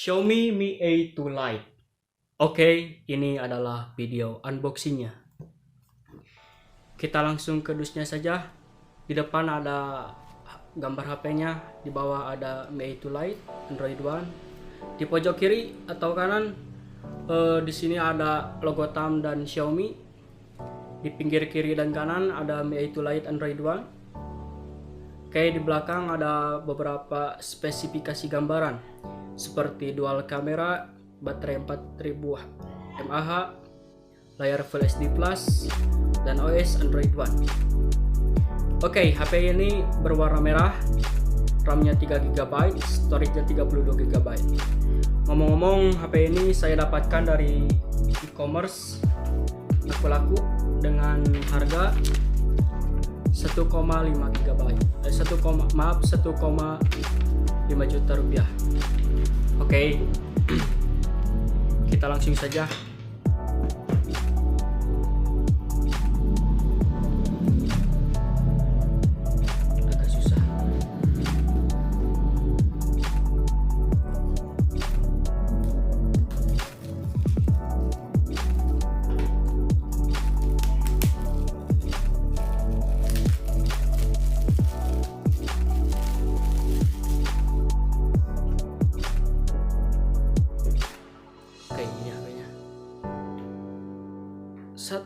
Xiaomi Mi A2 Lite. Oke, ini adalah video unboxingnya. Kita langsung ke dusnya saja. Di depan ada gambar HP-nya, di bawah ada Mi A2 Lite Android One. Di pojok kiri atau kanan, di sini ada logo thumb dan Xiaomi. Di pinggir kiri dan kanan ada Mi A2 Lite Android One. Oke, di belakang ada beberapa spesifikasi gambaran seperti dual kamera, baterai 4000 mAh, layar Full HD Plus, dan OS Android One. Oke, HP ini berwarna merah, RAM-nya 3GB, storage-nya 32GB. Ngomong-ngomong, HP ini saya dapatkan dari e-commerce laku-laku dengan harga 1,5 juta rupiah. Oke, kita langsung saja. Agak susah. Oke, ini HP-nya. Set.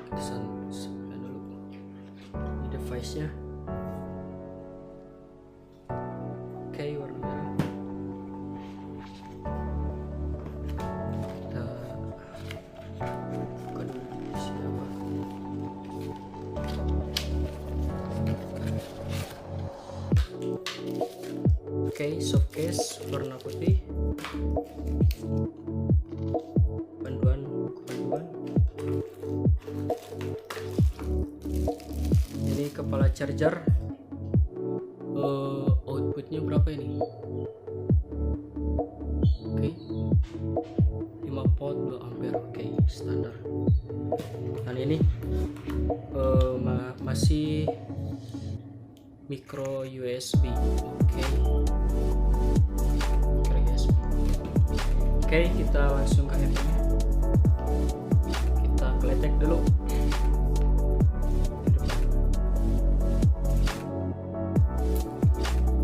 Kita sampai dulu. Ini device-nya. Oke, warna merah. Kita buka dulu isinya apa. Oke, softcase warna putih. Panduan, buku panduan. Ini kepala charger. Outputnya berapa ini? Oke, 5 volt 2 ampere. Oke, standar. Dan ini masih micro USB. Oke. Oke, kita langsung ke HP-nya. Kita kletek dulu.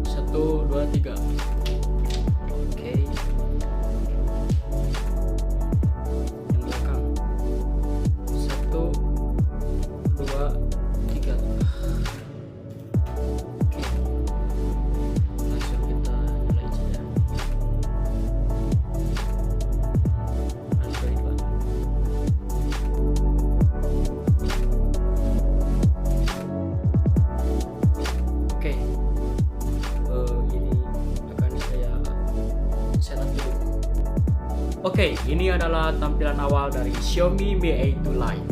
Satu, dua, tiga. Oke. Yang belakang. Satu, dua, tiga. Oke. Langsung kita mulai saja. Android One. Oke. Ini akan saya setup dulu. Oke, ini adalah tampilan awal dari Xiaomi Mi A2 Lite.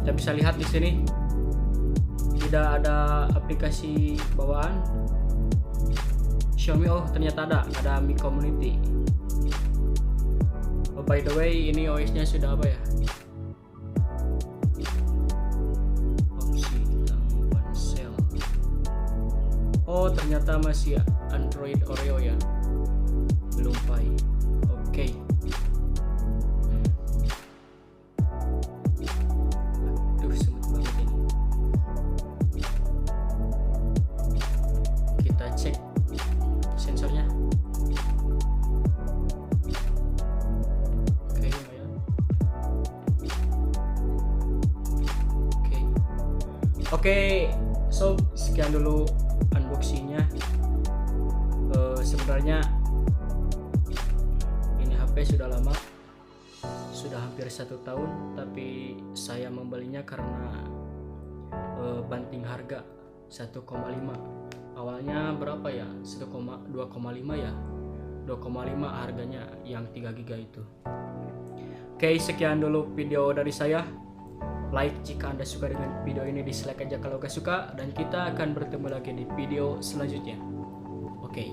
Kita bisa lihat di sini tidak ada aplikasi bawaan Xiaomi. Oh, ternyata ada Mi Community. Oh, by the way, ini OS-nya sudah apa ya? Opsi ponsel. Oh, ternyata masih Android Oreo ya. Belum Pi. Oke. Aduh, smooth banget ini. Kita cek sensornya. Oke, lumayan. Oke, so sekian dulu unboxingnya. Sebenarnya ini HP sudah lama, sudah hampir 1 tahun, tapi saya membelinya karena banting harga 1,5. Awalnya berapa ya? 2,5 ya. 2,5 harganya yang 3GB itu. Oke, sekian dulu video dari saya. Like jika Anda suka dengan video ini, dislike aja kalau gak suka, dan kita akan bertemu lagi di video selanjutnya. Oke.